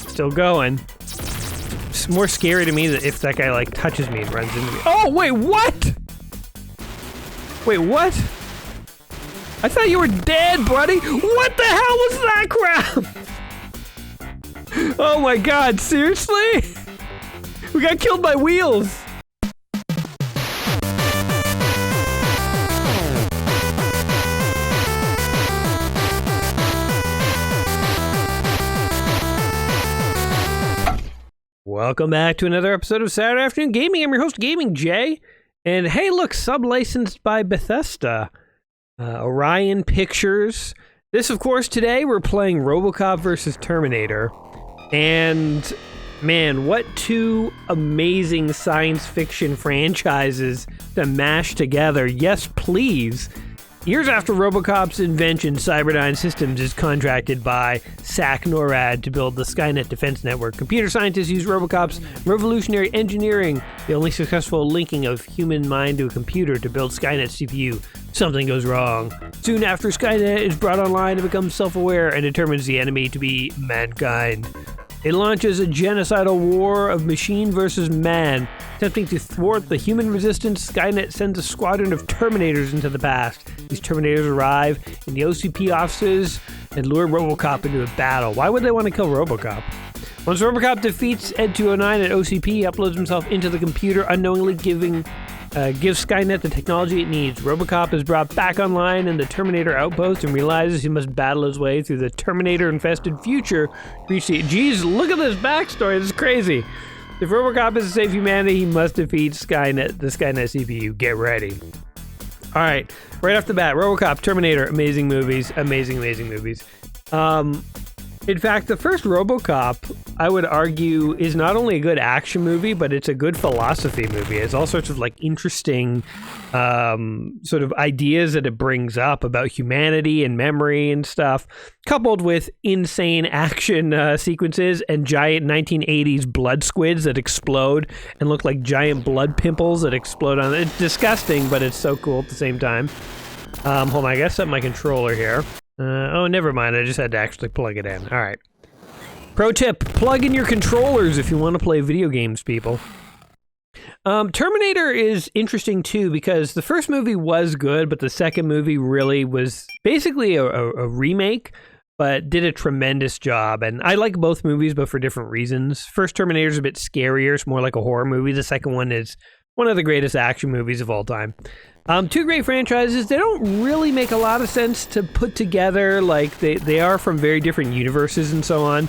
Still going. It's more scary to me that if that guy, like, touches me and runs into me. Oh, wait, what? Wait, what? I thought you were dead, buddy. What the hell was that crap? Oh my god, seriously? We got killed by wheels. Welcome back to another episode of Saturday Afternoon Gaming. I'm your host, Gaming Jay. And hey, look, sub-licensed by Bethesda. Orion Pictures. This, of course, today we're playing Robocop versus Terminator. And, man, what two amazing science fiction franchises to mash together. Yes, please. Years after Robocop's invention, Cyberdyne Systems is contracted by SAC NORAD to build the Skynet Defense Network. Computer scientists use Robocop's revolutionary engineering, the only successful linking of human mind to a computer, to build Skynet's CPU. Something goes wrong. Soon after, Skynet is brought online and becomes self-aware and determines the enemy to be mankind. It launches a genocidal war of machine versus man. Attempting to thwart the human resistance, Skynet sends a squadron of Terminators into the past. These Terminators arrive in the OCP offices and lure Robocop into a battle. Why would they want to kill Robocop? Once Robocop defeats Ed 209 at OCP, he uploads himself into the computer, unknowingly gives Skynet the technology it needs. Robocop is brought back online in the Terminator outpost and realizes he must battle his way through the Terminator-infested future to reach the... Jeez, look at this backstory. This is crazy. If Robocop is to save humanity, he must defeat Skynet, the Skynet CPU. Get ready. All right, right off the bat, Robocop, Terminator, amazing movies. Amazing, amazing movies. In fact, the first Robocop, I would argue, is not only a good action movie, but it's a good philosophy movie. It's all sorts of like interesting sort of ideas that it brings up about humanity and memory and stuff, coupled with insane action sequences and giant 1980s blood squids that explode and look like giant blood pimples that explode on it. It's disgusting, but it's so cool at the same time. Hold on, I gotta set my controller here. Oh, never mind. I just had to actually plug it in. All right. Pro tip, plug in your controllers if you want to play video games, people. Terminator is interesting, too, because the first movie was good, but the second movie really was basically a remake, but did a tremendous job. And I like both movies, but for different reasons. First Terminator is a bit scarier. It's more like a horror movie. The second one is one of the greatest action movies of all time. Two great franchises. They don't really make a lot of sense to put together. Like, they are from very different universes and so on.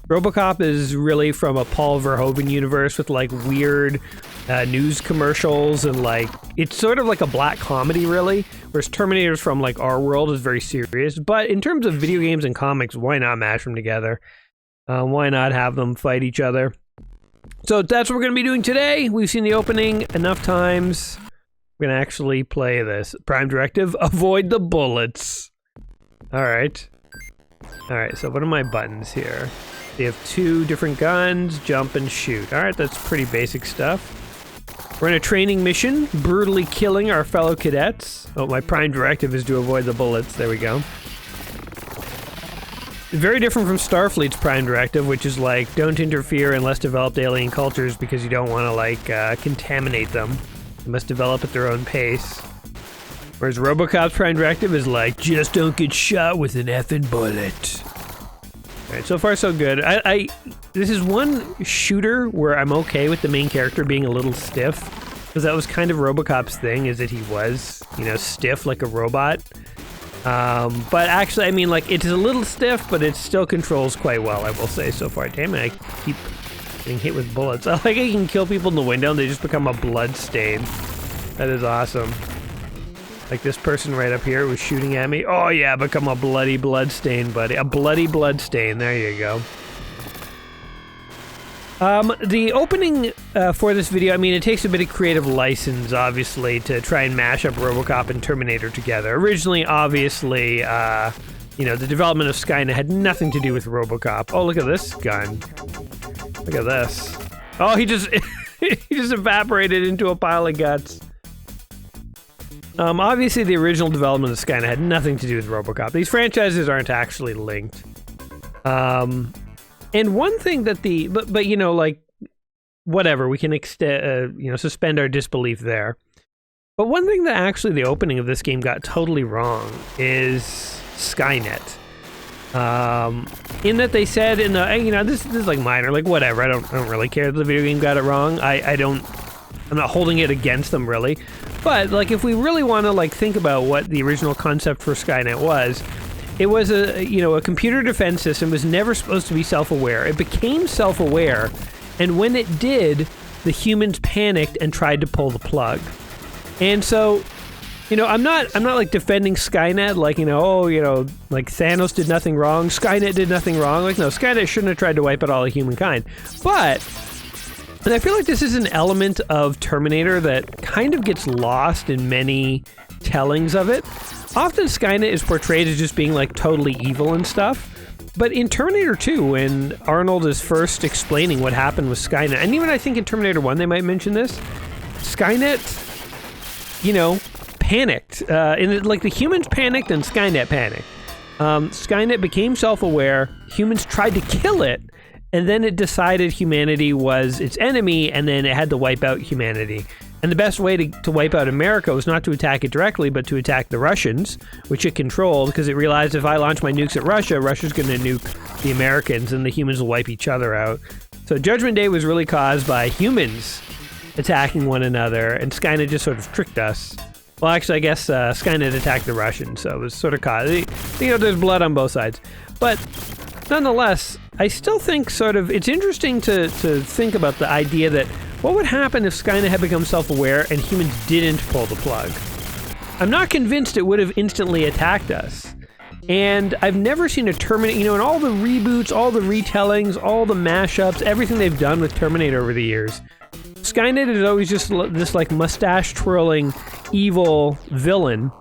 Robocop is really from a Paul Verhoeven universe with, like, weird news commercials and, like, it's sort of like a black comedy, really. Whereas Terminator's from, like, our world is very serious. But in terms of video games and comics, why not mash them together? Why not have them fight each other? So that's what we're going to be doing today. We've seen the opening enough times. We're going to actually play this. Prime directive, avoid the bullets. Alright. Alright, so what are my buttons here? They have two different guns, jump and shoot. Alright, that's pretty basic stuff. We're in a training mission, brutally killing our fellow cadets. Oh, my prime directive is to avoid the bullets. There we go. Very different from Starfleet's prime directive, which is like, don't interfere in less developed alien cultures because you don't want to, like, contaminate them. They must develop at their own pace. Whereas Robocop's prime directive is like, just don't get shot with an effing bullet. Alright, so far so good. This is one shooter where I'm okay with the main character being a little stiff. Because that was kind of Robocop's thing, is that he was, you know, stiff like a robot. But actually, I mean, like, it's a little stiff, but it still controls quite well, I will say, so far. Damn it, I keep getting hit with bullets. I like I can kill people in the window and they just become a blood stain. That is awesome. Like this person right up here was shooting at me. Oh yeah, become a bloody blood stain, buddy. A bloody blood stain. There you go. The opening for this video, I mean, it takes a bit of creative license, obviously, to try and mash up Robocop and Terminator together. Originally, obviously, you know, the development of Skynet had nothing to do with Robocop. Oh, look at this gun. Look at this. Oh, he just he just evaporated into a pile of guts. Obviously, the original development of Skynet had nothing to do with Robocop. These franchises aren't actually linked. And one thing that but you know, like, whatever, we can suspend our disbelief there. But one thing that actually the opening of this game got totally wrong is Skynet. In that they said in the, this is like minor, like whatever, I don't really care that the video game got it wrong. I'm not holding it against them really. But like if we really want to like think about what the original concept for Skynet was, it was a computer defense system. Was never supposed to be self-aware. It became self-aware, and when it did, the humans panicked and tried to pull the plug. And so, I'm not like defending Skynet, like, like Thanos did nothing wrong, Skynet did nothing wrong. Like, no, Skynet shouldn't have tried to wipe out all of humankind. But, and I feel like this is an element of Terminator that kind of gets lost in many tellings of it. Often Skynet is portrayed as just being like totally evil and stuff. But in Terminator 2, when Arnold is first explaining what happened with Skynet, and even I think in Terminator 1 they might mention this, Skynet, panicked. And like the humans panicked and Skynet panicked. Skynet became self-aware, humans tried to kill it, and then it decided humanity was its enemy, and then it had to wipe out humanity. And the best way to wipe out America was not to attack it directly, but to attack the Russians, which it controlled, because it realized if I launch my nukes at Russia, Russia's going to nuke the Americans, and the humans will wipe each other out. So Judgment Day was really caused by humans attacking one another, and Skynet just sort of tricked us. Well, actually, I guess Skynet attacked the Russians, so it was sort of caused. There's blood on both sides. But nonetheless, I still think it's interesting to think about the idea that what would happen if Skynet had become self-aware and humans didn't pull the plug? I'm not convinced it would have instantly attacked us. And I've never seen a Terminator, in all the reboots, all the retellings, all the mashups, everything they've done with Terminator over the years, Skynet is always just this like mustache-twirling evil villain,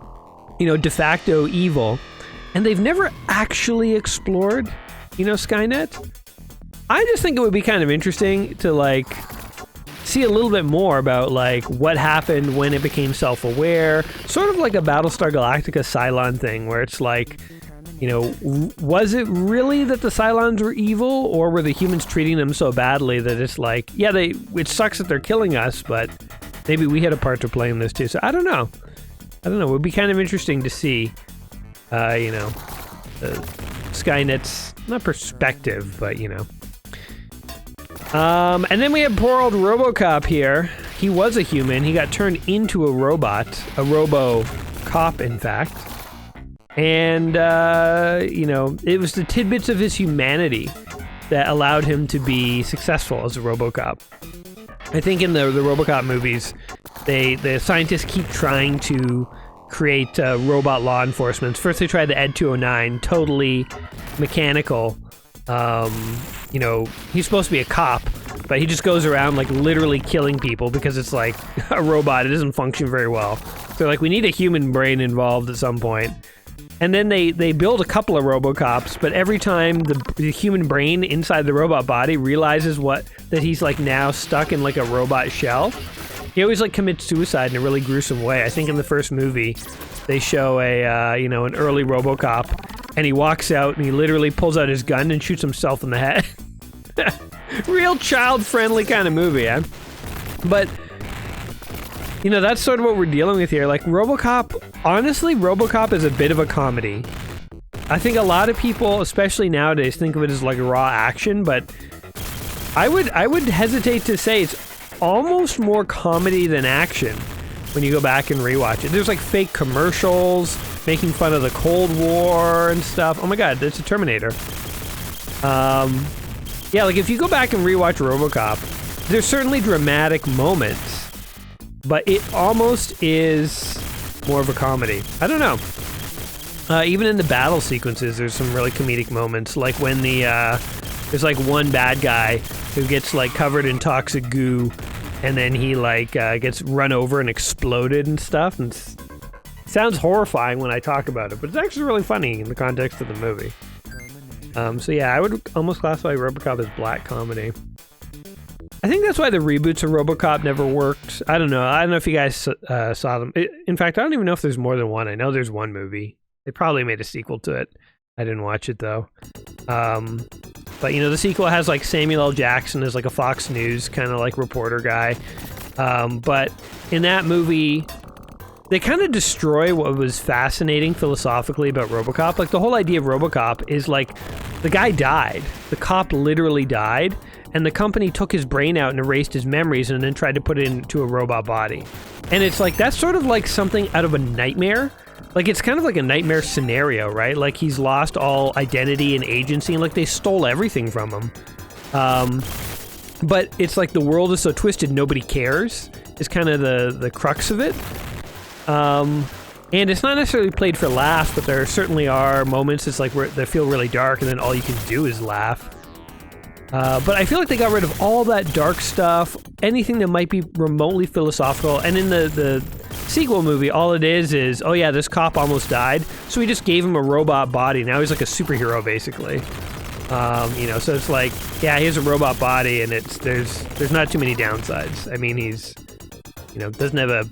de facto evil. And they've never actually explored, Skynet. I just think it would be kind of interesting to like see a little bit more about like what happened when it became self-aware, sort of like a Battlestar Galactica Cylon thing where it's like, was it really that the Cylons were evil, or were the humans treating them so badly that it's like, yeah, it sucks that they're killing us, but maybe we had a part to play in this too. So I don't know. It would be kind of interesting to see, Skynet's, not perspective, but and then we have poor old Robocop here. He was a human. He got turned into a robot, a Robocop, in fact. And, it was the tidbits of his humanity that allowed him to be successful as a Robocop. I think in the Robocop movies, the scientists keep trying to create robot law enforcement. First they tried the Ed 209, totally mechanical. He's supposed to be a cop, but he just goes around like literally killing people because it's like a robot. It doesn't function very well. So like we need a human brain involved at some point. And then they build a couple of Robocops, but every time the human brain inside the robot body realizes that he's like now stuck in like a robot shell, he always like commits suicide in a really gruesome way. I think in the first movie they show an early Robocop, and he walks out and he literally pulls out his gun and shoots himself in the head. Real child-friendly kind of movie, eh? But that's sort of what we're dealing with here. Like Robocop, honestly, Robocop is a bit of a comedy. I think a lot of people, especially nowadays, think of it as like raw action, but I would hesitate to say it's almost more comedy than action when you go back and rewatch it. There's like fake commercials making fun of the Cold War and stuff. Oh my god, it's a Terminator. Yeah, like if you go back and rewatch Robocop, there's certainly dramatic moments, but it almost is more of a comedy. I don't know. Even in the battle sequences, there's some really comedic moments, like when there's like one bad guy who gets like covered in toxic goo, and then he like gets run over and exploded and stuff, and it sounds horrifying when I talk about it, but it's actually really funny in the context of the movie. So yeah, I would almost classify Robocop as black comedy. I think that's why the reboots of Robocop never worked. I don't know if you guys saw them. In fact, I don't even know if there's more than one. I know there's one movie. They probably made a sequel to it. I didn't watch it though. But, you know, the sequel has, like, Samuel L. Jackson as, like, a Fox News kind of, like, reporter guy. But in that movie, they kind of destroy what was fascinating philosophically about Robocop. Like, the whole idea of Robocop is, like, the guy died. The cop literally died, and the company took his brain out and erased his memories and then tried to put it into a robot body. And it's like, that's sort of like something out of a nightmare. Like, it's kind of like a nightmare scenario, right? Like, he's lost all identity and agency, and like, they stole everything from him. But it's like the world is so twisted, nobody cares, is kind of the crux of it. And it's not necessarily played for laughs, but there certainly are moments it's like where they feel really dark, and then all you can do is laugh. But I feel like they got rid of all that dark stuff, anything that might be remotely philosophical, and in the sequel movie, all it is, oh yeah, this cop almost died, so we just gave him a robot body. Now he's like a superhero, basically. You know, so it's like, yeah, he has a robot body, and there's not too many downsides. I mean, he's, you know, doesn't have a...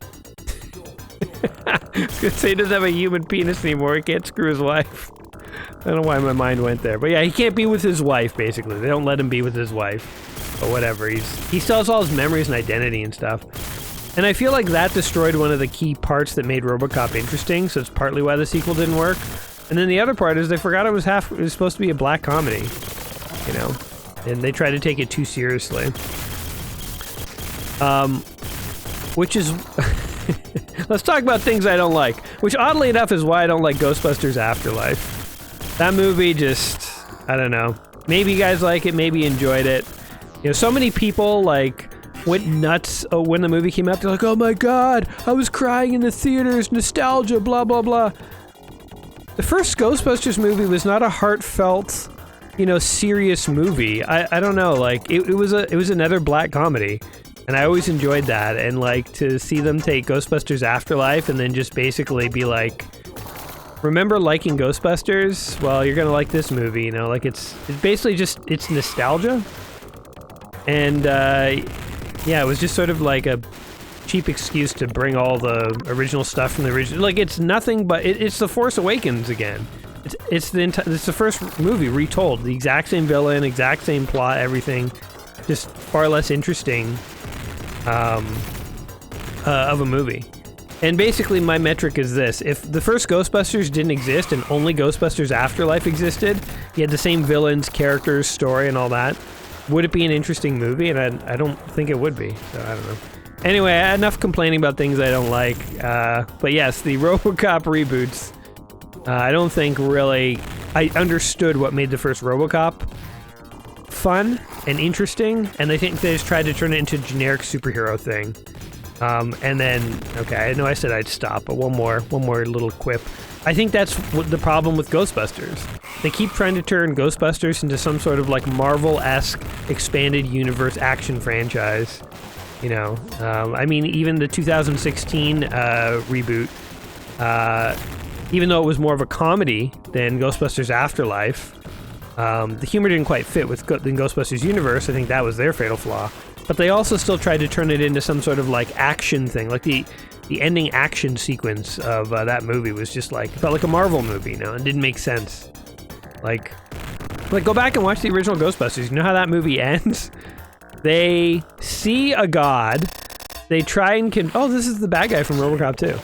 I was gonna say he doesn't have a human penis anymore, he can't screw his wife. I don't know why my mind went there. But yeah, he can't be with his wife, basically. They don't let him be with his wife. But whatever, he still has all his memories and identity and stuff. And I feel like that destroyed one of the key parts that made Robocop interesting, so it's partly why the sequel didn't work. And then the other part is they forgot it was supposed to be a black comedy, you know? And they tried to take it too seriously. Which is... Let's talk about things I don't like, which oddly enough is why I don't like Ghostbusters Afterlife. That movie just, I don't know. Maybe you guys like it, maybe you enjoyed it. You know, so many people, like, went nuts when the movie came out. They're like, oh my god, I was crying in the theaters, nostalgia, blah, blah, blah. The first Ghostbusters movie was not a heartfelt, you know, serious movie. I don't know, like, it was another black comedy. And I always enjoyed that. And, like, to see them take Ghostbusters Afterlife and then just basically be like, remember liking Ghostbusters? Well, you're gonna like this movie, you know? Like, it's basically just, it's nostalgia. And, yeah, it was just sort of like a cheap excuse to bring all the original stuff from the original. Like, it's nothing but, it's The Force Awakens again. It's the first movie retold. The exact same villain, exact same plot, everything. Just far less interesting of a movie. And basically my metric is this: if the first Ghostbusters didn't exist and only Ghostbusters Afterlife existed, you had the same villains, characters, story, and all that, would it be an interesting movie? And I don't think it would be, so I don't know. Anyway, enough complaining about things I don't like. But yes, the Robocop reboots, I don't think really I understood what made the first Robocop fun and interesting, and I think they just tried to turn it into a generic superhero thing. And then, okay, I know I said I'd stop, but one more little quip. I think that's what the problem with Ghostbusters. They keep trying to turn Ghostbusters into some sort of like Marvel-esque expanded universe action franchise. You know, I mean, even the 2016 reboot, even though it was more of a comedy than Ghostbusters Afterlife, the humor didn't quite fit with the Ghostbusters universe. I think that was their fatal flaw. But they also still tried to turn it into some sort of like action thing. Like the ending action sequence of that movie was just like, it felt like a Marvel movie, you know? It didn't make sense. Like go back and watch the original Ghostbusters. You know how that movie ends? They see a god. They try and oh, this is the bad guy from Robocop 2.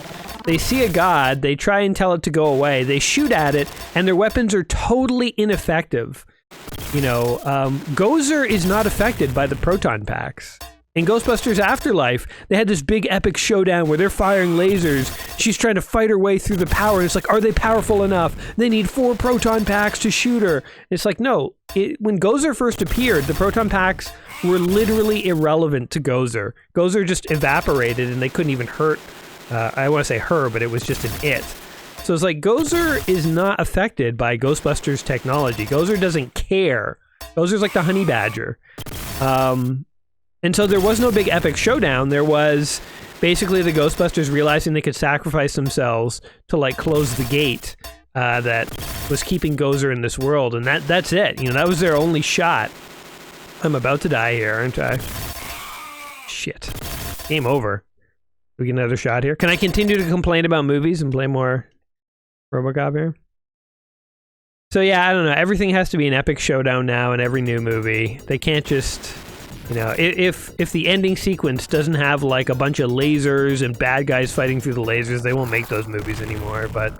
They see a god. They try and tell it to go away. They shoot at it, and their weapons are totally ineffective. You know, Gozer is not affected by the proton packs. In Ghostbusters Afterlife, they had this big epic showdown where they're firing lasers. She's trying to fight her way through the power, and it's like, are they powerful enough? They need 4 proton packs to shoot her. It's like, no. When Gozer first appeared, the proton packs were literally irrelevant to Gozer. Gozer just evaporated, and they couldn't even hurt. I want to say her, but it was just an it. So it's like, Gozer is not affected by Ghostbusters technology. Gozer doesn't care. Gozer's like the honey badger. And so there was no big epic showdown. There was basically the Ghostbusters realizing they could sacrifice themselves to like close the gate that was keeping Gozer in this world. And that's it. You know, that was their only shot. I'm about to die here, aren't I? Shit. Game over. We get another shot here. Can I continue to complain about movies and play more Robocop here? So yeah, I don't know. Everything has to be an epic showdown now in every new movie. They can't just, you know, if the ending sequence doesn't have like a bunch of lasers and bad guys fighting through the lasers, they won't make those movies anymore. But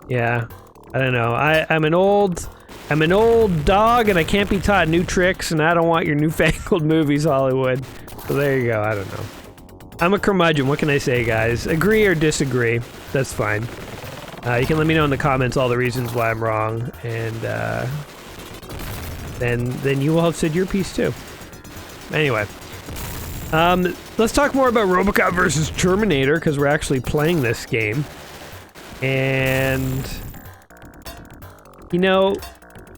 yeah, I don't know. I'm an old dog and I can't be taught new tricks, and I don't want your newfangled movies, Hollywood. So there you go. I don't know. I'm a curmudgeon. What can I say, guys? Agree or disagree? That's fine. You can let me know in the comments all the reasons why I'm wrong, and then you will have said your piece too. Anyway, let's talk more about Robocop versus Terminator, because we're actually playing this game. And you know,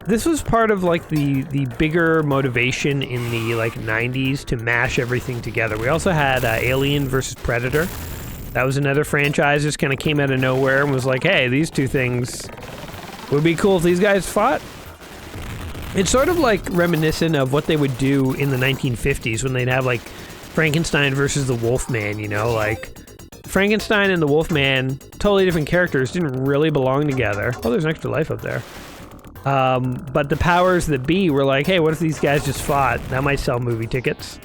this was part of like the bigger motivation in the like 90s to mash everything together. We also had Alien versus Predator. That was another franchise, just kind of came out of nowhere and was like, hey, these two things would be cool if these guys fought. It's sort of like reminiscent of what they would do in the 1950s when they'd have like Frankenstein versus the Wolfman, you know, like Frankenstein and the Wolfman, totally different characters, didn't really belong together. Oh, there's an extra life up there. But the powers that be were like, hey, what if these guys just fought? That might sell movie tickets.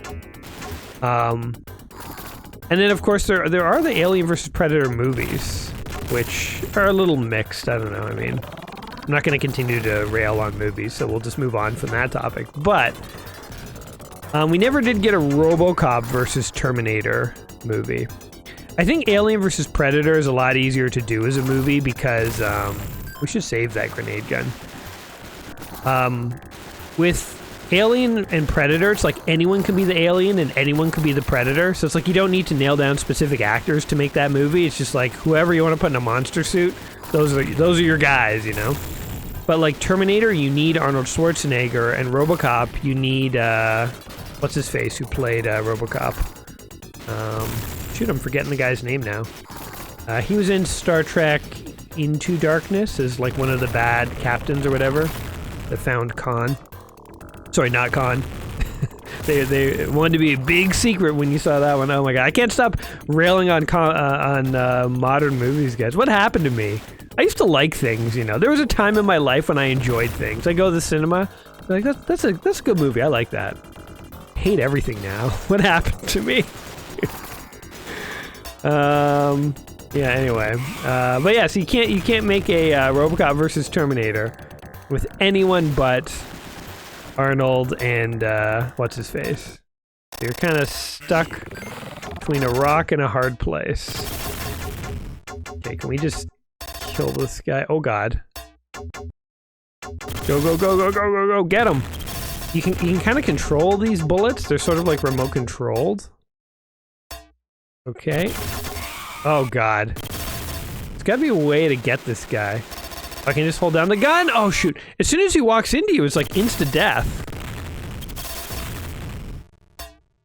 And then, of course, there are the Alien vs. Predator movies, which are a little mixed. I don't know. I mean, I'm not going to continue to rail on movies, so we'll just move on from that topic. But we never did get a Robocop versus Terminator movie. I think Alien vs. Predator is a lot easier to do as a movie because we should save that grenade gun. With Alien and Predator, it's like anyone can be the alien and anyone can be the predator. So it's like you don't need to nail down specific actors to make that movie. It's just like whoever you want to put in a monster suit, those are your guys, you know? But like Terminator, you need Arnold Schwarzenegger, and Robocop, you need, what's his face who played Robocop? Shoot, I'm forgetting the guy's name now. He was in Star Trek Into Darkness as like one of the bad captains or whatever that found Khan. Sorry, not Khan. They wanted to be a big secret when you saw that one. Oh my god, I can't stop railing on modern movies, guys. What happened to me? I used to like things, you know. There was a time in my life when I enjoyed things. I go to the cinema, like that's a good movie. I like that. Hate everything now. What happened to me? Yeah. Anyway, but yeah, so you can't make a Robocop versus Terminator with anyone but Arnold and what's his face. You're kind of stuck between a rock and a hard place. Okay, can we just kill this guy? Oh god. Go, go, go, go, go, go, go, get him! You can kind of control these bullets. They're sort of like remote controlled. Okay. Oh god. There's gotta be a way to get this guy. I can just hold down the gun? Oh shoot. As soon as he walks into you, it's like insta-death.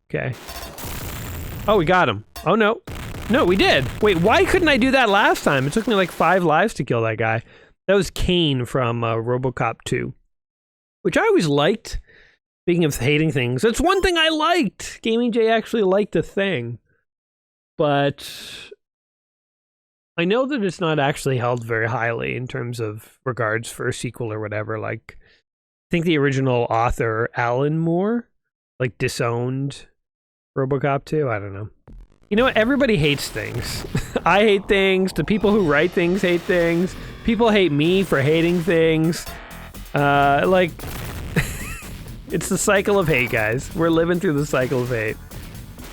Okay. Oh, we got him. Oh no. No, we did. Wait, why couldn't I do that last time? It took me like 5 lives to kill that guy. That was Kane from Robocop 2. Which I always liked. Speaking of hating things, that's one thing I liked! Gaming J actually liked the thing. But I know that it's not actually held very highly in terms of regards for a sequel or whatever. Like, I think the original author, Alan Moore, like disowned Robocop 2. I don't know. You know what? Everybody hates things. I hate things. The people who write things hate things. People hate me for hating things. Like, it's the cycle of hate, guys. We're living through the cycle of hate.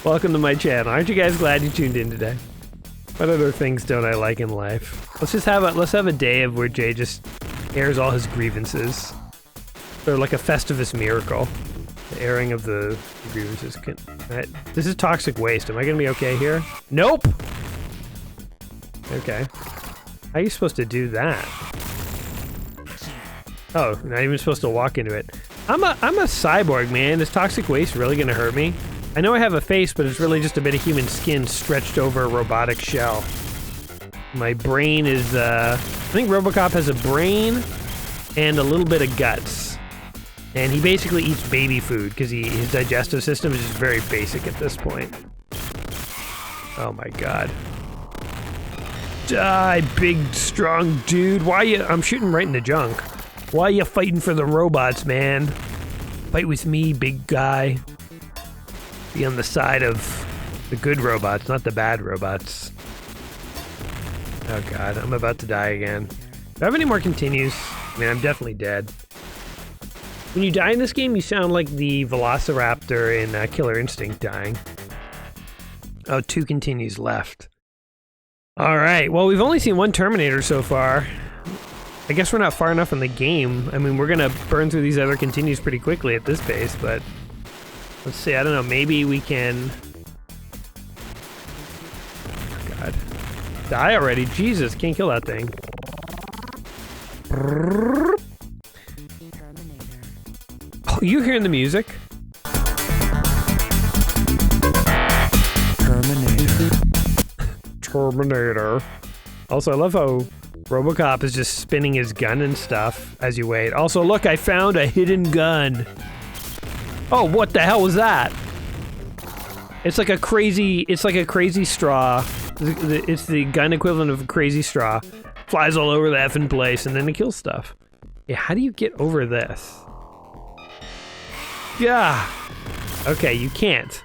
Welcome to my channel. Aren't you guys glad you tuned in today? What other things don't I like in life? Let's have a day of where Jay just airs all his grievances. They're like a Festivus miracle. The airing of the grievances. This is toxic waste. Am I gonna be okay here? Nope! Okay. How are you supposed to do that? Oh, not even supposed to walk into it. I'm a cyborg, man. Is toxic waste really gonna hurt me? I know I have a face, but it's really just a bit of human skin stretched over a robotic shell. My brain is, I think Robocop has a brain and a little bit of guts. And he basically eats baby food because his digestive system is just very basic at this point. Oh my god. Die, big, strong dude. Why you? I'm shooting right in the junk. Why are you fighting for the robots, man? Fight with me, big guy. Be on the side of the good robots, not the bad robots. Oh god, I'm about to die again. Do I have any more continues? I mean, I'm definitely dead. When you die in this game, you sound like the Velociraptor in Killer Instinct dying. Oh, 2 continues left. Alright, well, we've only seen 1 Terminator so far. I guess we're not far enough in the game. I mean, we're gonna burn through these other continues pretty quickly at this pace, but... let's see, I don't know, maybe we can... oh, god. Die already, Jesus, can't kill that thing. Oh, you hearing the music? Terminator. Also, I love how Robocop is just spinning his gun and stuff as you wait. Also, look, I found a hidden gun. Oh, what the hell was that? It's like a crazy straw. It's the gun equivalent of a crazy straw. Flies all over the effing place and then it kills stuff. Yeah, how do you get over this? Yeah. Okay, you can't.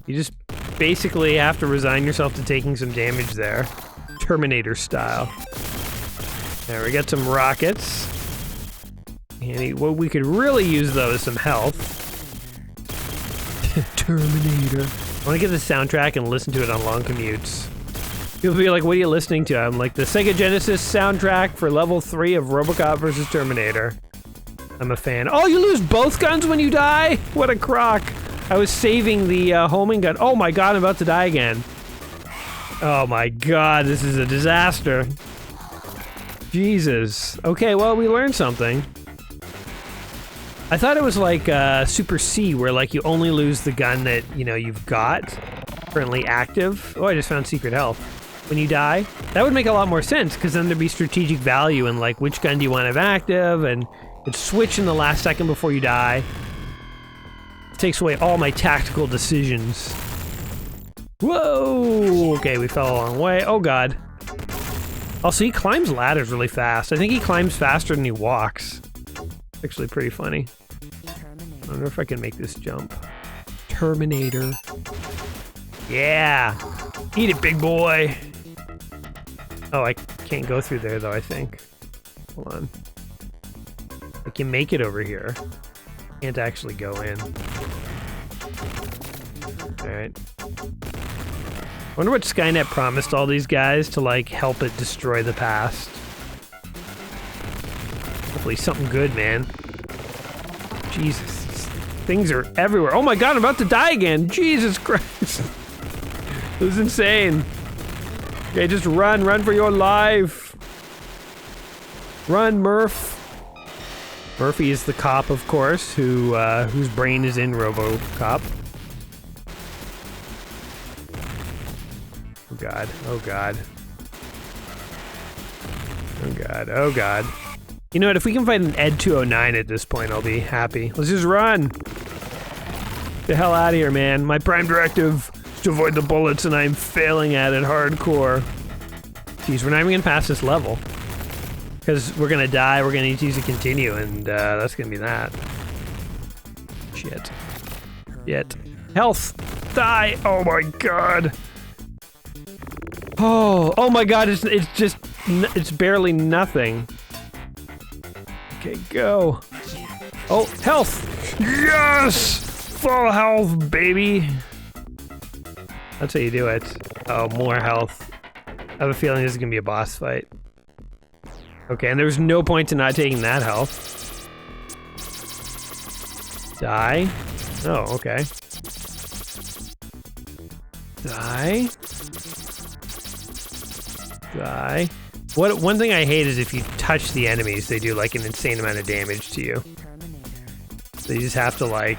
You just basically have to resign yourself to taking some damage there. Terminator style. There, we got some rockets. And what we could really use, though, is some health. Terminator. I want to get the soundtrack and listen to it on long commutes. People be like, what are you listening to? I'm like, the Sega Genesis soundtrack for level 3 of Robocop vs. Terminator. I'm a fan. Oh, you lose both guns when you die? What a crock. I was saving the homing gun. Oh my god, I'm about to die again. Oh my god, this is a disaster. Jesus. Okay, well, we learned something. I thought it was like Super C, where like you only lose the gun that, you know, you've got currently active. Oh, I just found secret health. When you die, that would make a lot more sense, because then there'd be strategic value in like which gun do you want to have active, and it'd switch in the last second before you die. It takes away all my tactical decisions. Whoa! Okay, we fell a long way. Oh god. Also, he climbs ladders really fast. I think he climbs faster than he walks. Actually pretty funny. I wonder if I can make this jump. Terminator. Yeah! Eat it, big boy! Oh, I can't go through there though, I think. Hold on. I can make it over here. Can't actually go in. Alright. Wonder what Skynet promised all these guys to, like, help it destroy the past. Hopefully something good, man. Jesus. Things are everywhere. Oh my god, I'm about to die again! Jesus Christ! This is insane. Okay, just run for your life! Run, Murph! Murphy is the cop, of course, whose brain is in Robocop. Oh god, oh god. Oh god, oh god. You know what, if we can find an Ed 209 at this point, I'll be happy. Let's just run! Get the hell out of here, man. My prime directive is to avoid the bullets, and I'm failing at it hardcore. Jeez, we're not even gonna pass this level. Because we're gonna die, we're gonna need to use a continue, and that's gonna be that. Shit. Shit. Health! Die! Oh my god! Oh my god, it's barely nothing. Okay, go. Oh, health! Yes! Full health, baby! That's how you do it. Oh, more health. I have a feeling this is gonna be a boss fight. Okay, and there's no point to not taking that health. Die? Oh, okay. Die? Die? One thing I hate is if you touch the enemies, they do like an insane amount of damage to you. So you just have to like,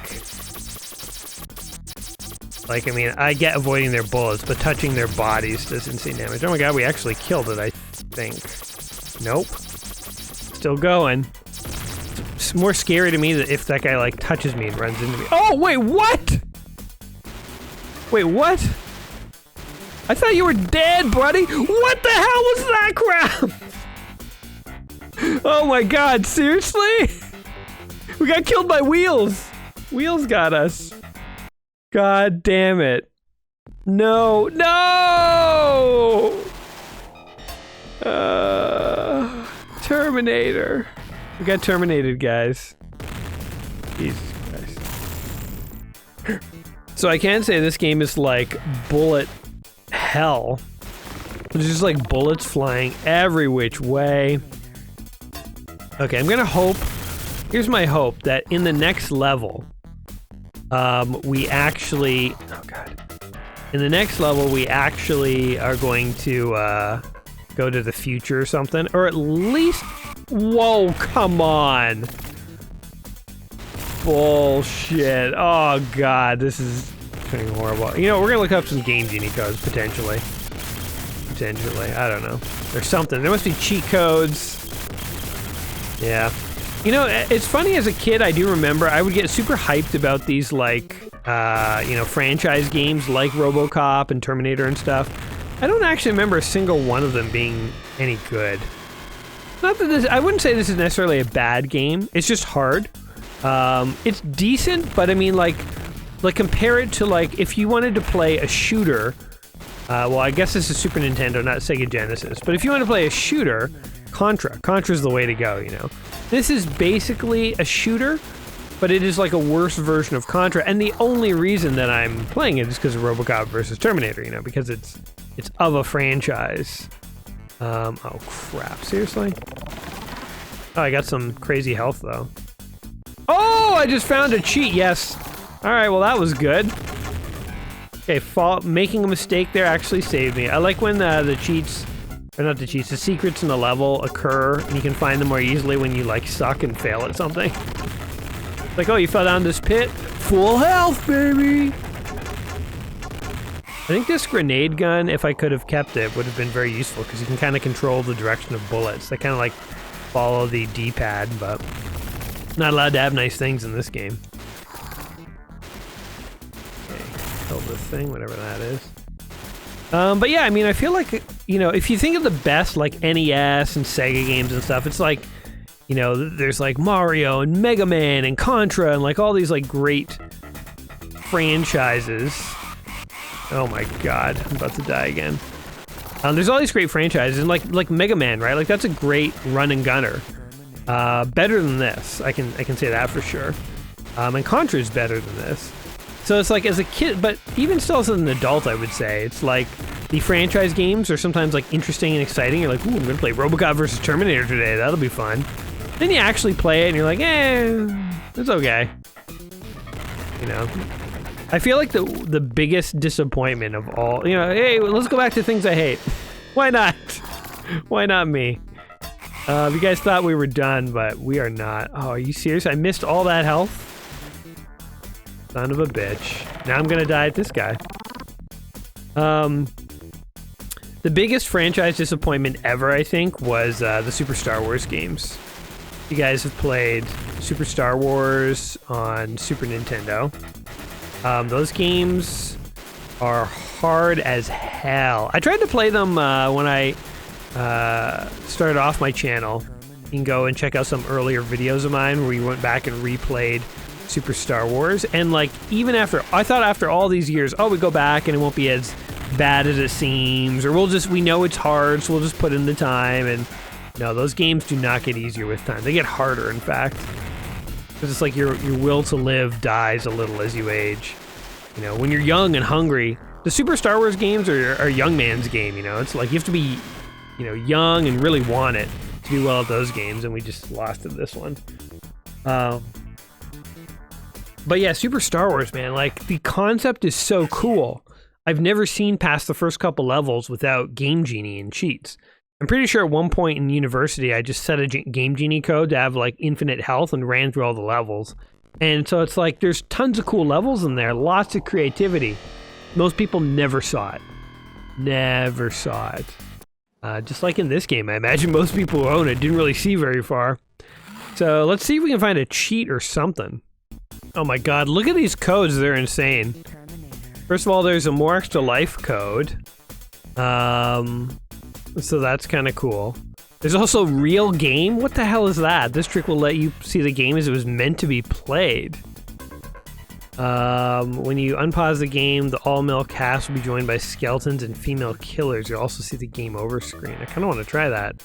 I mean, I get avoiding their bullets, but touching their bodies does insane damage. Oh my god, we actually killed it, I think. Nope. Still going. It's more scary to me that if that guy like touches me and runs into me. Oh, wait, what? Wait, what? I thought you were dead, buddy. What the hell was that crap? Oh my god, seriously? We got killed by Wheels. Wheels got us. God damn it. No, no! Terminator. We got terminated, guys. Jesus Christ. So I can say this game is like bullet hell. There's just like bullets flying every which way. Okay, I'm gonna hope. Here's my hope that in the next level, we actually. Oh god. In the next level, we actually are going to go to the future or something, or at least. Whoa! Come on. Bullshit. Oh god, this is turning horrible. You know, we're gonna look up some Game Genie codes potentially. Potentially, I don't know. There's something. There must be cheat codes. Yeah. You know, it's funny, as a kid, I do remember I would get super hyped about these, like, you know, franchise games like Robocop and Terminator and stuff. I don't actually remember a single one of them being any good. Not that this, I wouldn't say this is necessarily a bad game. It's just hard. It's decent, but I mean, like compare it to, like, if you wanted to play a shooter. Well, I guess this is Super Nintendo, not Sega Genesis. But if you want to play a shooter, Contra's the way to go, you know. This is basically a shooter, but it is like a worse version of Contra. And the only reason that I'm playing it is because of Robocop versus Terminator, you know, because it's of a franchise. Oh crap, seriously? Oh, I got some crazy health though. Oh, I just found a cheat, yes. All right, well that was good. Okay, making a mistake there actually saved me. I like when the cheats, or not the cheats, the secrets in the level occur, and you can find them more easily when you, like, suck and fail at something. Like, oh, you fell down this pit? Full health, baby! I think this grenade gun, if I could have kept it, would have been very useful, because you can kind of control the direction of bullets. They kind of, like, follow the D-pad, but not allowed to have nice things in this game. Kill this thing, whatever that is. But yeah, I mean, I feel like, you know, if you think of the best, like, NES and Sega games and stuff, it's like, you know, there's like Mario and Mega Man and Contra and like all these like great franchises. Oh my god, I'm about to die again. There's all these great franchises, and like Mega Man, right? Like, that's a great run and gunner. Better than this, I can say that for sure. And Contra is better than this. So it's like, as a kid, but even still as an adult, I would say, it's like the franchise games are sometimes like interesting and exciting. You're like, ooh, I'm gonna play Robocop versus Terminator today. That'll be fun. Then you actually play it and you're like, it's okay. You know, I feel like the biggest disappointment of all, you know, hey, let's go back to things I hate. Why not? Why not me? You guys thought we were done, but we are not. Oh, are you serious? I missed all that health? Son of a bitch. Now I'm gonna die at this guy. The biggest franchise disappointment ever, I think, was the Super Star Wars games. You guys have played Super Star Wars on Super Nintendo. Those games are hard as hell. I tried to play them when I started off my channel. You can go and check out some earlier videos of mine where we went back and replayed Super Star Wars, and like, even after, I thought after all these years, oh, we go back and it won't be as bad as it seems, or we know it's hard, so we'll just put in the time. And no, those games do not get easier with time. They get harder, in fact, because it's like your will to live dies a little as you age. You know, when you're young and hungry, the Super Star Wars games are a young man's game. You know, it's like you have to be, you know, young and really want it to do well at those games, and we just lost at this one. But yeah, Super Star Wars, man, like, the concept is so cool. I've never seen past the first couple levels without Game Genie and cheats. I'm pretty sure at one point in university, I just set a Game Genie code to have, like, infinite health and ran through all the levels. And so it's like, there's tons of cool levels in there, lots of creativity. Most people never saw it. Never saw it. Just like in this game, I imagine most people who own it didn't really see very far. So let's see if we can find a cheat or something. Oh my god, look at these codes, they're insane. First of all, there's a more extra life code. So that's kind of cool. There's also real game? What the hell is that? This trick will let you see the game as it was meant to be played. When you unpause the game, the all-male cast will be joined by skeletons and female killers. You'll also see the game over screen. I kind of want to try that.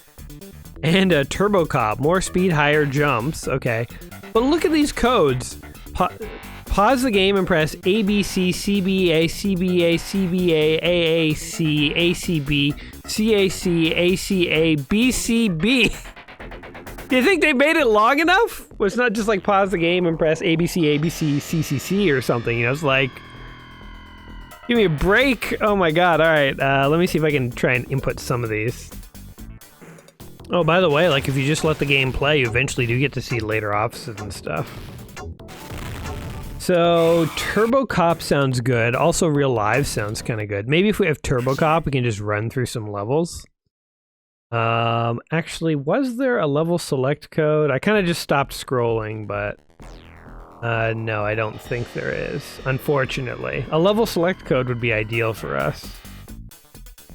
And Robocop, more speed, higher jumps. Okay. But look at these codes. Pause the game and press ABC, CBA, CBA, CBA, AAC, ACB, CAC, ACA, BCB. Do you think they made it long enough? Well, it's not just like pause the game and press ABC, ABC, CCC or something. You know, it's like, give me a break. Oh my god. All right. Let me see if I can try and input some of these. Oh, by the way, like if you just let the game play, you eventually do get to see later offices and stuff. So, Robocop sounds good. Also, Real Live sounds kind of good. Maybe if we have Robocop, we can just run through some levels. Actually, was there a level select code? I kind of just stopped scrolling, but... no, I don't think there is, unfortunately. A level select code would be ideal for us.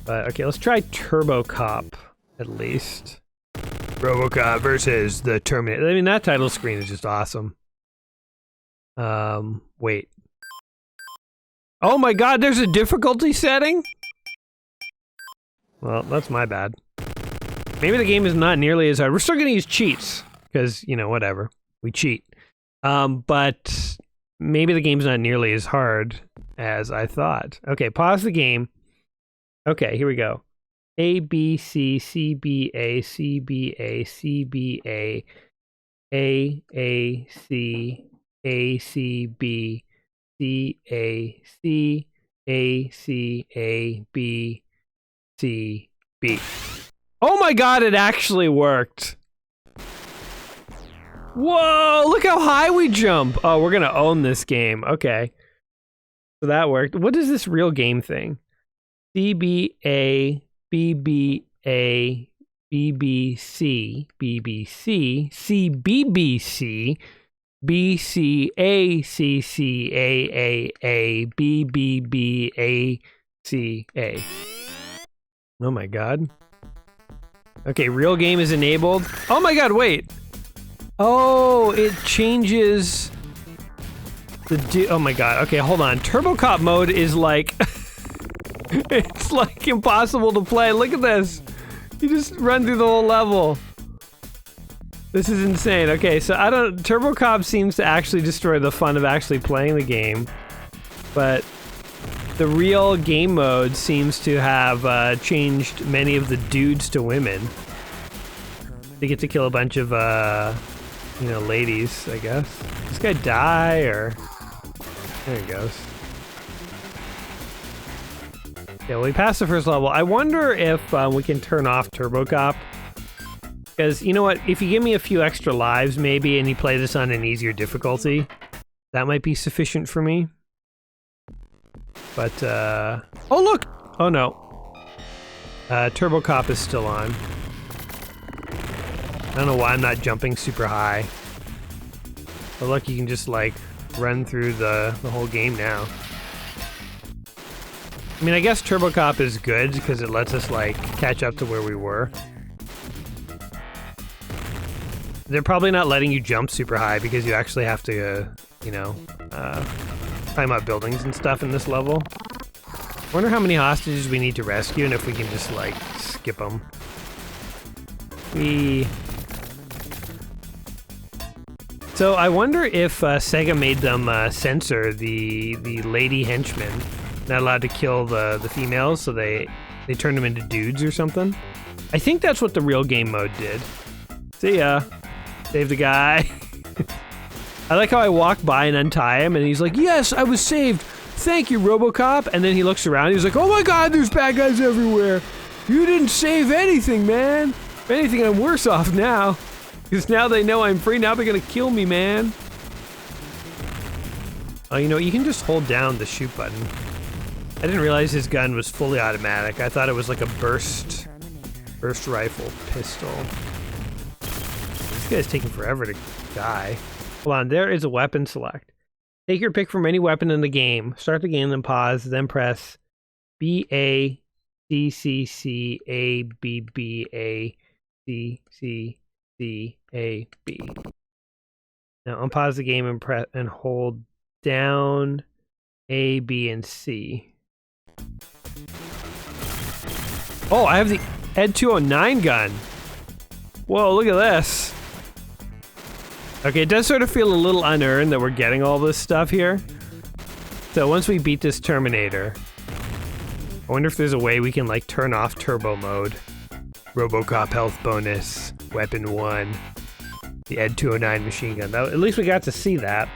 But, okay, let's try Robocop, at least. Robocop versus the Terminator. I mean, that title screen is just awesome. Wait. Oh my god, there's a difficulty setting? Well, that's my bad. Maybe the game is not nearly as hard. We're still gonna use cheats, because, you know, whatever. We cheat. But maybe the game's not nearly as hard as I thought. Okay, pause the game. Okay, here we go. A, B, C, C, B, A, C, B, A, C, B, A, C, A, C, B, C, A, C, A, C, A, B, C, B. Oh my god, it actually worked! Whoa, look how high we jump! Oh, we're gonna own this game. Okay. So that worked. What is this real game thing? CBA, BBA, BBC, BBC, CBBC, BCACCAAA, BBBACA. Oh my god. Okay, real game is enabled. Oh my god, wait! Oh, it changes the oh my god, okay, hold on. Robocop mode is like... it's like impossible to play. Look at this. You just run through the whole level. This is insane. Okay, so Robocop seems to actually destroy the fun of actually playing the game. But the real game mode seems to have changed many of the dudes to women. They get to kill a bunch of, you know, ladies, I guess. Does this guy die, or... There he goes. Yeah, well, we passed the first level. I wonder if we can turn off Robocop. Because, you know what, if you give me a few extra lives, maybe, and you play this on an easier difficulty, that might be sufficient for me. But, oh look! Oh no. Robocop is still on. I don't know why I'm not jumping super high. But look, you can just, like, run through the whole game now. I mean, I guess Robocop is good, because it lets us, like, catch up to where we were. They're probably not letting you jump super high because you actually have to, you know, climb up buildings and stuff in this level. I wonder how many hostages we need to rescue and if we can just, like, skip them. So I wonder if Sega made them censor the lady henchmen. Not allowed to kill the females, so they turned them into dudes or something. I think that's what the real game mode did. See ya. Save the guy. I like how I walk by and untie him, and he's like, yes, I was saved. Thank you, Robocop. And then he looks around, he's like, oh my god, there's bad guys everywhere. You didn't save anything, man. If anything, I'm worse off now. Because now they know I'm free, now they're gonna kill me, man. Oh, you know, you can just hold down the shoot button. I didn't realize his gun was fully automatic. I thought it was like a burst rifle pistol. This guy's taking forever to die. Hold on, there is a weapon select. Take your pick from any weapon in the game. Start the game, then pause, then press B-A-C-C-C-A-B-B-A C, C, C, A, B. Now unpause the game and hold down A, B, and C. Oh, I have the Ed 209 gun. Whoa, look at this. Okay, it does sort of feel a little unearned that we're getting all this stuff here. So once we beat this Terminator, I wonder if there's a way we can like turn off turbo mode. Robocop health bonus, weapon 1, the Ed 209 machine gun. At least we got to see that.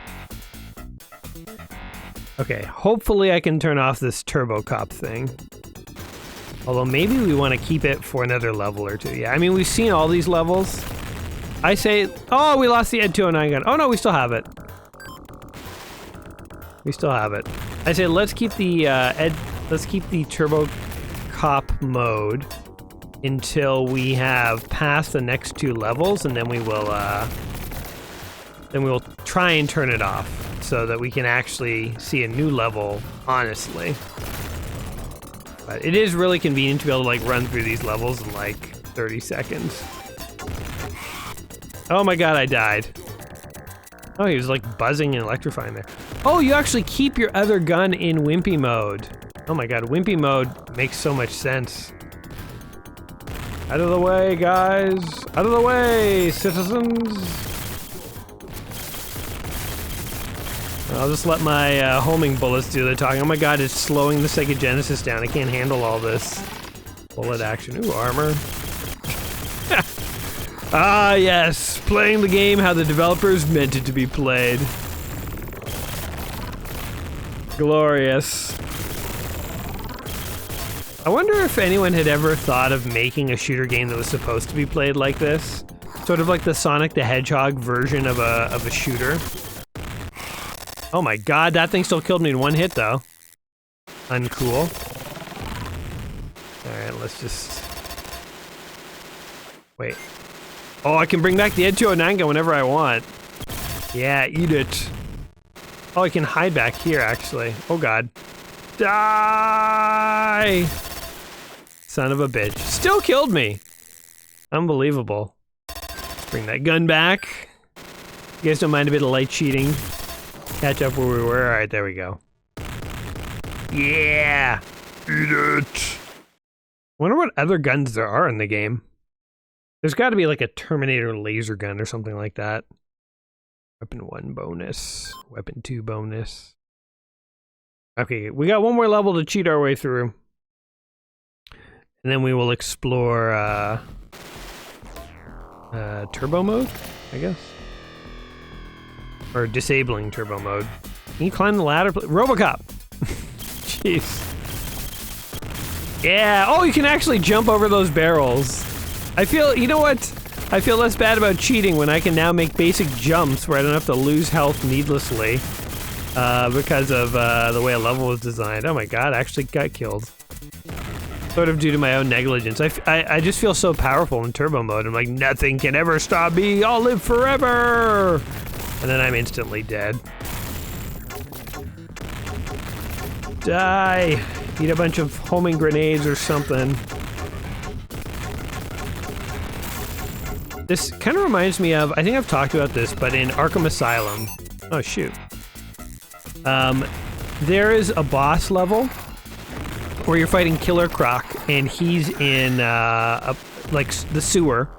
Okay, hopefully I can turn off this Robocop thing. Although maybe we want to keep it for another level or two. Yeah, I mean, we've seen all these levels. I say, oh, we lost the Ed 209 gun. Oh no, we still have it. We still have it. I say, let's keep the Robocop mode until we have passed the next 2 levels, and then we will try and turn it off so that we can actually see a new level honestly. But it is really convenient to be able to like run through these levels in like 30 seconds. Oh my god, I died. Oh, he was like buzzing and electrifying there. Oh, you actually keep your other gun in Wimpy mode. Oh my god, Wimpy mode makes so much sense. Out of the way, guys. Out of the way, citizens. I'll just let my homing bullets do the talking. Oh my god, it's slowing the Sega Genesis down. I can't handle all this bullet action. Ooh, armor. Ah, yes. Playing the game how the developers meant it to be played. Glorious. I wonder if anyone had ever thought of making a shooter game that was supposed to be played like this. Sort of like the Sonic the Hedgehog version of a shooter. Oh my god, that thing still killed me in 1 hit though. Uncool. Alright, let's just... Wait. Oh, I can bring back the Ed 209 gun whenever I want. Yeah, eat it. Oh, I can hide back here, actually. Oh god. Die! Son of a bitch. Still killed me! Unbelievable. Bring that gun back. You guys don't mind a bit of light cheating? Catch up where we were? Alright, there we go. Yeah! Eat it! Wonder what other guns there are in the game. There's got to be like a Terminator laser gun or something like that. Weapon 1 bonus. Weapon 2 bonus. Okay, we got 1 more level to cheat our way through. And then we will explore turbo mode, I guess. Or disabling turbo mode. Can you climb the ladder? Robocop! Jeez. Yeah! Oh, you can actually jump over those barrels. I feel, you know what? I feel less bad about cheating when I can now make basic jumps where I don't have to lose health needlessly because of the way a level was designed. Oh my god, I actually got killed. Sort of due to my own negligence. I just feel so powerful in turbo mode. I'm like, nothing can ever stop me. I'll live forever. And then I'm instantly dead. Die. Eat a bunch of homing grenades or something. This kind of reminds me of, I think I've talked about this, but in Arkham Asylum. Oh, shoot. There is a boss level where you're fighting Killer Croc, and he's in, like, the sewer.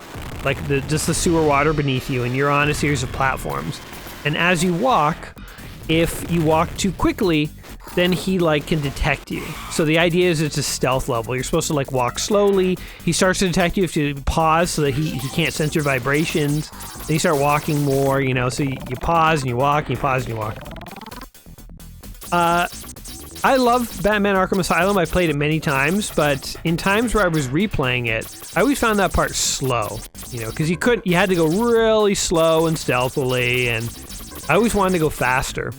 Like, just the sewer water beneath you, and you're on a series of platforms. And as you walk, if you walk too quickly, then he like can detect you. So the idea is it's a stealth level. You're supposed to like walk slowly. He starts to detect you if you pause so that he can't sense your vibrations. Then you start walking more, you know, so you pause and you walk and you pause and you walk. I love Batman Arkham Asylum. I played it many times, but in times where I was replaying it, I always found that part slow, you know, because you had to go really slow and stealthily, and I always wanted to go faster.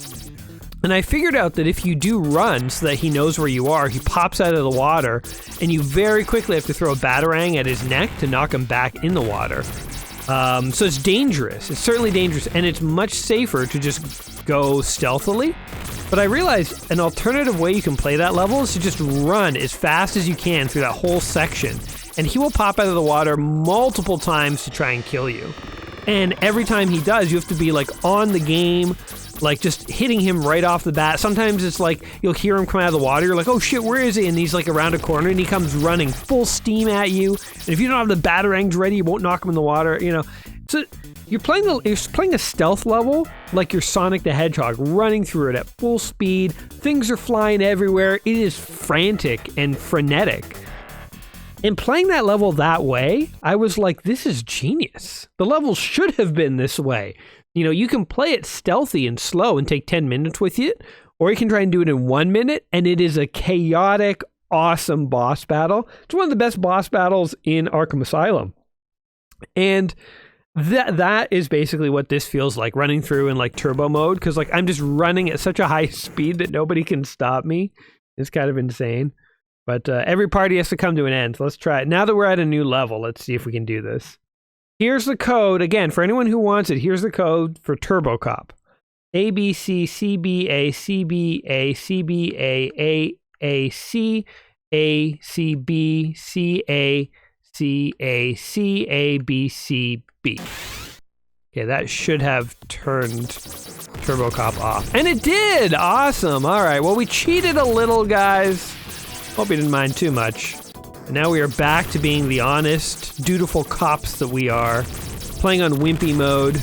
And I figured out that if you do run so that he knows where you are, he pops out of the water, and you very quickly have to throw a batarang at his neck to knock him back in the water. So it's dangerous. It's certainly dangerous, and it's much safer to just go stealthily. But I realized an alternative way you can play that level is to just run as fast as you can through that whole section. and he will pop out of the water multiple times to try and kill you. And every time he does, you have to be like on the game, like just hitting him right off the bat. Sometimes it's like you'll hear him come out of the water, you're like, oh shit, where is he? And he's like around a corner and he comes running full steam at you. And if you don't have the batarangs ready, you won't knock him in the water, you know. So you're playing a stealth level like you're Sonic the Hedgehog, running through it at full speed. Things are flying everywhere. It is frantic and frenetic. And playing that level that way, I was like, this is genius. The level should have been this way. You know, you can play it stealthy and slow and take 10 minutes with it, or you can try and do it in 1 minute, and it is a chaotic, awesome boss battle. It's one of the best boss battles in Arkham Asylum. And that is basically what this feels like, running through in like turbo mode, because like I'm just running at such a high speed that nobody can stop me. It's kind of insane. But every party has to come to an end. So let's try it. Now that we're at a new level, let's see if we can do this. Here's the code. Again, for anyone who wants it, here's the code for Robocop. ABC CBA CBA CBA AAC ACB CACAC ABCB. Okay, that should have turned Robocop off. And it did! Awesome! Alright, well we cheated a little, guys. Hope you didn't mind too much. And now we are back to being the honest, dutiful cops that we are, playing on wimpy mode.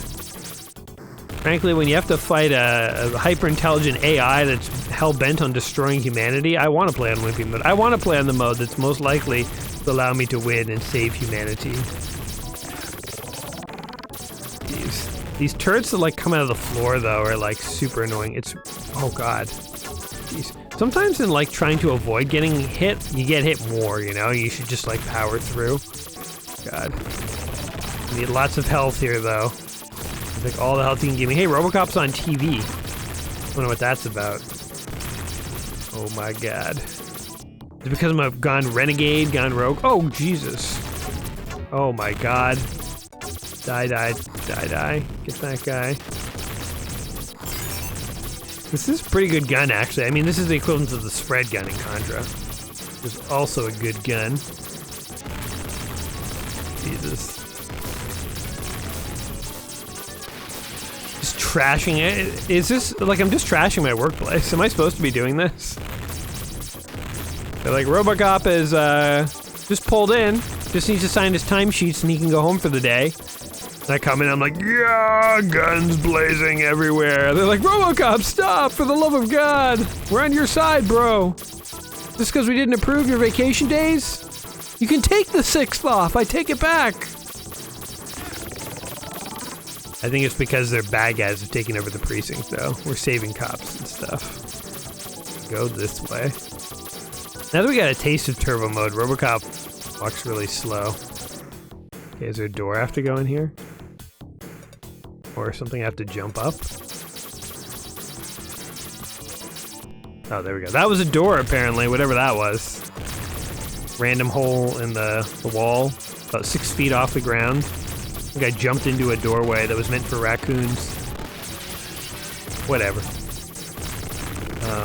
Frankly, when you have to fight a hyper-intelligent AI that's hell-bent on destroying humanity, I want to play on wimpy mode. I want to play on the mode that's most likely to allow me to win and save humanity. These turrets that like come out of the floor, though, are like super annoying. It's... oh god. Jeez. Sometimes in like trying to avoid getting hit, you get hit more, you know? You should just like power through. God. You need lots of health here, though. I think all the health you can give me. Hey, Robocop's on TV. I don't know what that's about. Oh my god. Is it because I'm gone renegade, gone rogue? Oh, Jesus. Oh my god. Die, die, die, die. Get that guy. This is a pretty good gun, actually. I mean, this is the equivalent of the spread gun in Contra. It's also a good gun. Jesus. Just trashing it. Is this, like, I'm just trashing my workplace. Am I supposed to be doing this? They're like, Robocop is, just pulled in. Just needs to sign his timesheets and he can go home for the day. I come in, I'm like, yeah, guns blazing everywhere. They're like, Robocop, stop, for the love of God. We're on your side, bro. Just because we didn't approve your vacation days? You can take the 6th off, I take it back. I think it's because their bad guys have taken over the precinct, though. We're saving cops and stuff. Go this way. Now that we got a taste of turbo mode, Robocop walks really slow. Okay, is there a door I have to go in here? Or something I have to jump up? Oh, there we go. That was a door, apparently, whatever that was. Random hole in the wall, about 6 feet off the ground. I think I jumped into a doorway that was meant for raccoons. Whatever.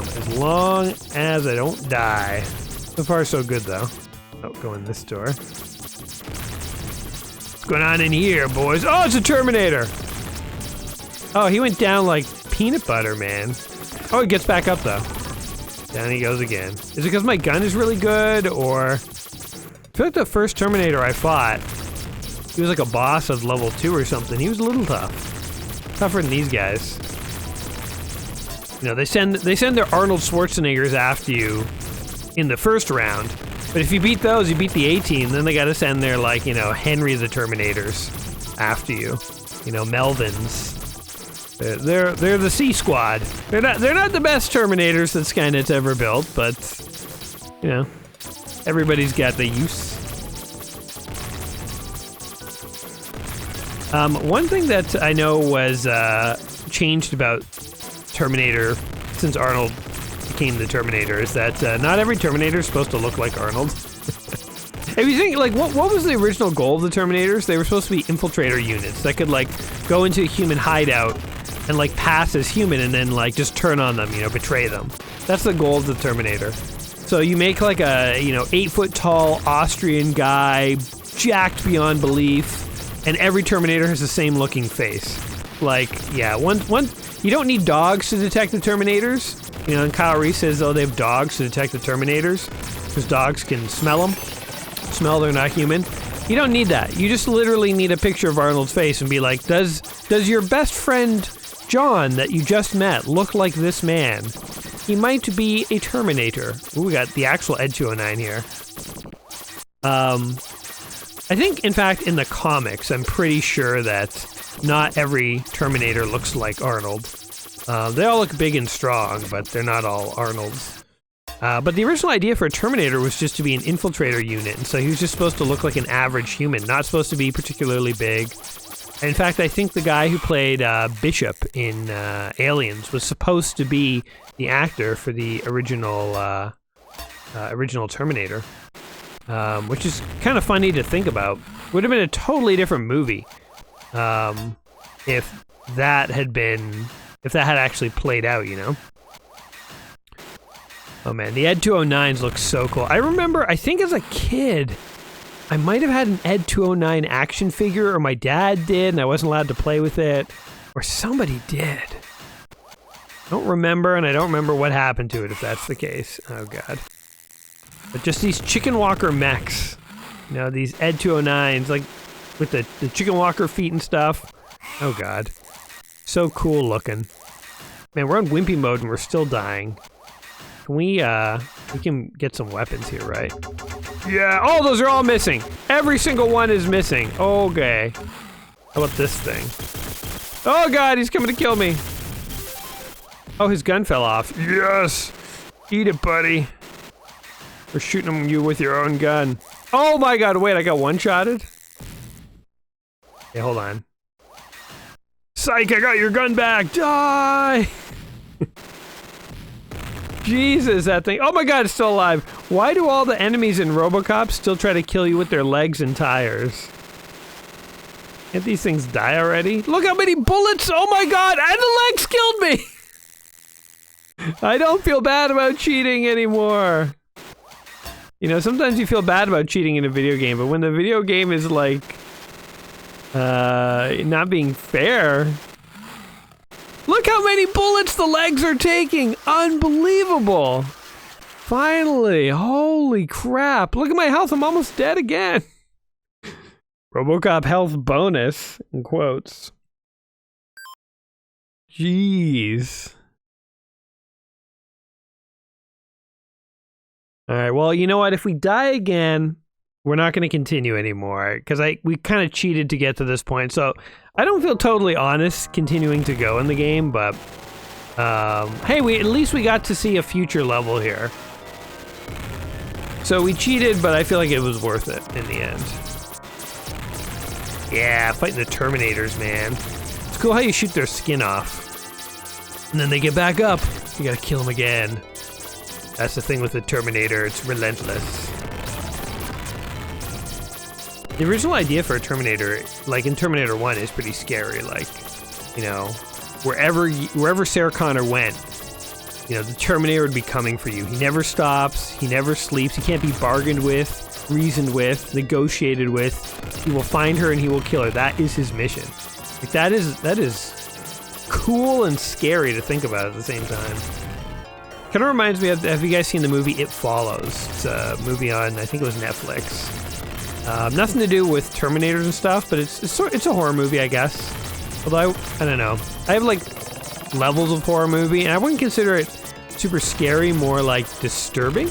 As long as I don't die. So far, so good, though. Oh, go in this door. What's going on in here, boys? Oh, it's a Terminator! Oh, he went down like peanut butter, man. Oh, he gets back up, though. Down he goes again. Is it because my gun is really good, or... I feel like the first Terminator I fought, he was like a boss of level 2 or something. He was a little tough. Tougher than these guys. You know, they send their Arnold Schwarzeneggers after you in the first round. But if you beat those, you beat the A-Team, then they gotta send their, like, you know, Henry the Terminators after you. You know, Melvins. They're the C-Squad. They're not the best Terminators that Skynet's ever built, but, you know, everybody's got the use. One thing that I know was changed about Terminator since Arnold became the Terminator is that not every Terminator is supposed to look like Arnold. If you think, like, what was the original goal of the Terminators? They were supposed to be infiltrator units that could, like, go into a human hideout and, like, pass as human and then, like, just turn on them, you know, betray them. That's the goal of the Terminator. So So you make like a 8-foot tall Austrian guy, jacked beyond belief, and every Terminator has the same looking face. Like, yeah, one you don't need dogs to detect the Terminators. And Kyle Reese says, oh, they have dogs to detect the Terminators because dogs can smell them. Smell they're not human. You don't need that. You just literally need a picture of Arnold's face and be like, does your best friend John that you just met look like this man? He might be a Terminator. Ooh, we got the actual Ed 209 here. I think, in fact, in the comics, I'm pretty sure that not every Terminator looks like Arnold. They all look big and strong, but they're not all Arnolds. But the original idea for a Terminator was just to be an infiltrator unit, and so he was just supposed to look like an average human, not supposed to be particularly big. In fact, I think the guy who played Bishop in Aliens was supposed to be the actor for the original Terminator, which is kind of funny to think about. Would have been a totally different movie if that had actually played out, Oh man, the Ed 209s look so cool. I remember, I think as a kid, I might have had an Ed 209 action figure, or my dad did, and I wasn't allowed to play with it, or somebody did. I don't remember, and I don't remember what happened to it, if that's the case. Oh god. But just these Chicken Walker mechs. These Ed 209s, like, with the Chicken Walker feet and stuff. Oh god. So cool looking. Man, we're on Wimpy mode and we're still dying. Can we can get some weapons here, right? Yeah, oh, those are all missing. Every single one is missing. Okay. How about this thing? Oh god, he's coming to kill me. Oh, his gun fell off. Yes! Eat it, buddy. We're shooting you with your own gun. Oh my god, wait, I got one-shotted? Okay, hold on. Psych, I got your gun back! Die! Jesus, that thing. Oh my god, it's still alive. Why do all the enemies in Robocop still try to kill you with their legs and tires? Can't these things die already? Look how many bullets! Oh my god, and the legs killed me! I don't feel bad about cheating anymore. Sometimes you feel bad about cheating in a video game, but when the video game is like, not being fair. Look how many bullets the legs are taking! Unbelievable! Finally! Holy crap! Look at my health, I'm almost dead again! Robocop health bonus, in quotes. Jeez. Alright, well, you know what? If we die again, we're not going to continue anymore, because we kind of cheated to get to this point, so I don't feel totally honest continuing to go in the game, but hey, at least we got to see a future level here. So we cheated, but I feel like it was worth it in the end. Yeah, fighting the Terminators, man. It's cool how you shoot their skin off, and then they get back up. You gotta kill them again. That's the thing with the Terminator, it's relentless. The original idea for a Terminator, like in Terminator 1, is pretty scary. Like, wherever Sarah Connor went, the Terminator would be coming for you. He never stops, he never sleeps, he can't be bargained with, reasoned with, negotiated with. He will find her and he will kill her. That is his mission. Like, that is cool and scary to think about at the same time. Kind of reminds me of, have you guys seen the movie It Follows? It's a movie on, I think it was Netflix. Nothing to do with Terminators and stuff, but it's a horror movie, I guess. Although, I don't know. I have, like, levels of horror movie, and I wouldn't consider it super scary, more, like, disturbing.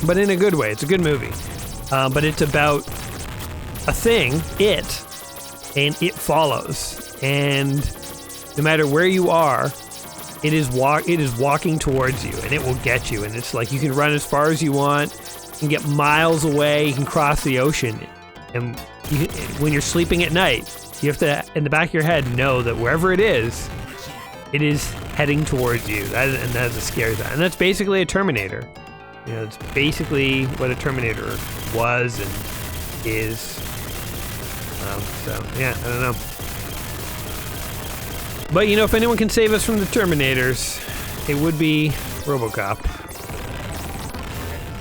But in a good way. It's a good movie. But it's about a thing, and it follows. And no matter where you are, it is walking towards you, and it will get you. And it's like, you can run as far as you want. You can get miles away, you can cross the ocean, and when you're sleeping at night, you have to, in the back of your head, know that wherever it is heading towards you. That is a scary thing. And that's basically a Terminator. It's basically what a Terminator was and is. So, yeah, I don't know. But, if anyone can save us from the Terminators, it would be Robocop.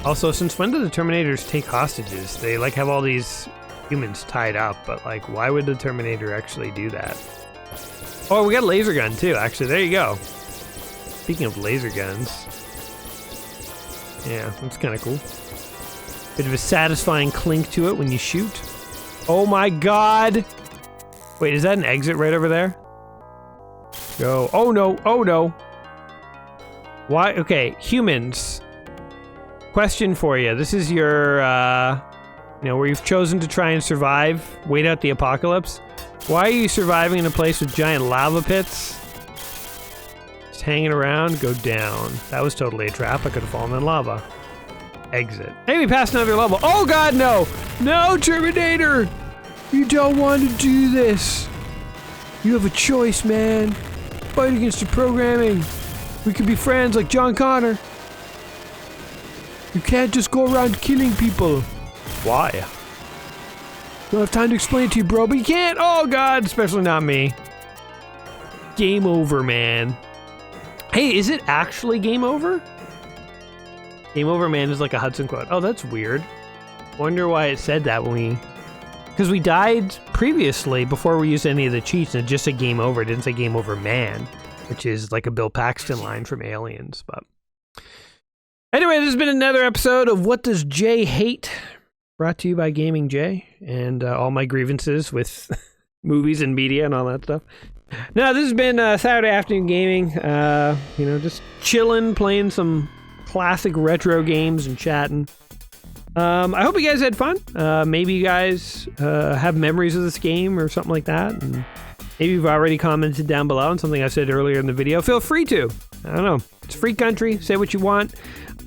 Also, since when do the Terminators take hostages? They like have all these humans tied up, but like, why would the Terminator actually do that? Oh, we got a laser gun too, actually. There you go. Speaking of laser guns. Yeah, that's kind of cool. Bit of a satisfying clink to it when you shoot. Oh my god! Wait, is that an exit right over there? Go. Oh no, oh no. Why? Okay, humans. Question for you. This is your, where you've chosen to try and survive, wait out the apocalypse. Why are you surviving in a place with giant lava pits? Just hanging around, go down. That was totally a trap. I could have fallen in lava. Exit. Maybe past another level. Oh god, no! No, Terminator! You don't want to do this. You have a choice, man. Fight against your programming. We could be friends like John Connor. You can't just go around killing people. Why? Don't have time to explain it to you, bro, but you can't. Oh god, especially not me. Game over, man. Hey, is it actually game over? Game over, man is like a Hudson quote. Oh, that's weird. Wonder why it said that when we... Because we died previously before we used any of the cheats and it just said game over. It didn't say game over, man, which is like a Bill Paxton line from Aliens, but... Anyway, this has been another episode of What Does Jay Hate? Brought to you by Gaming Jay and all my grievances with movies and media and all that stuff. No, this has been Saturday Afternoon Gaming. Just chilling, playing some classic retro games and chatting. I hope you guys had fun. Maybe you guys have memories of this game or something like that. And maybe you've already commented down below on something I said earlier in the video. Feel free to. I don't know. It's free country. Say what you want.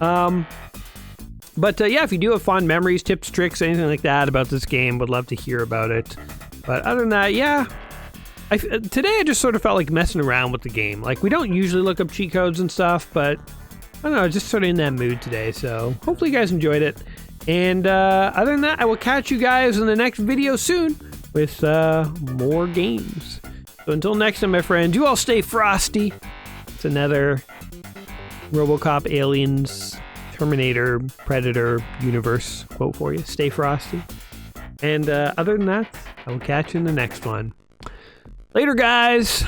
Yeah, if you do have fond memories, tips, tricks, anything like that about this game, would love to hear about it. But other than that, yeah. Today I just sort of felt like messing around with the game. Like, we don't usually look up cheat codes and stuff, but I don't know, just sort of in that mood today. So hopefully you guys enjoyed it. And other than that, I will catch you guys in the next video soon with more games. So until next time, my friends, you all stay frosty. It's another Robocop, Aliens, Terminator, Predator universe quote for you. Stay frosty. And other than that, I will catch you in the next one. Later, guys.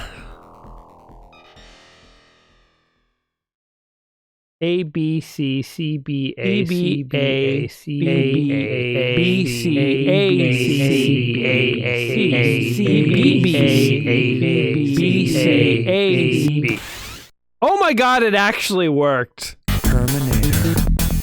A B C C B A C B A C A B C A C A C B C A. Oh my god, it actually worked.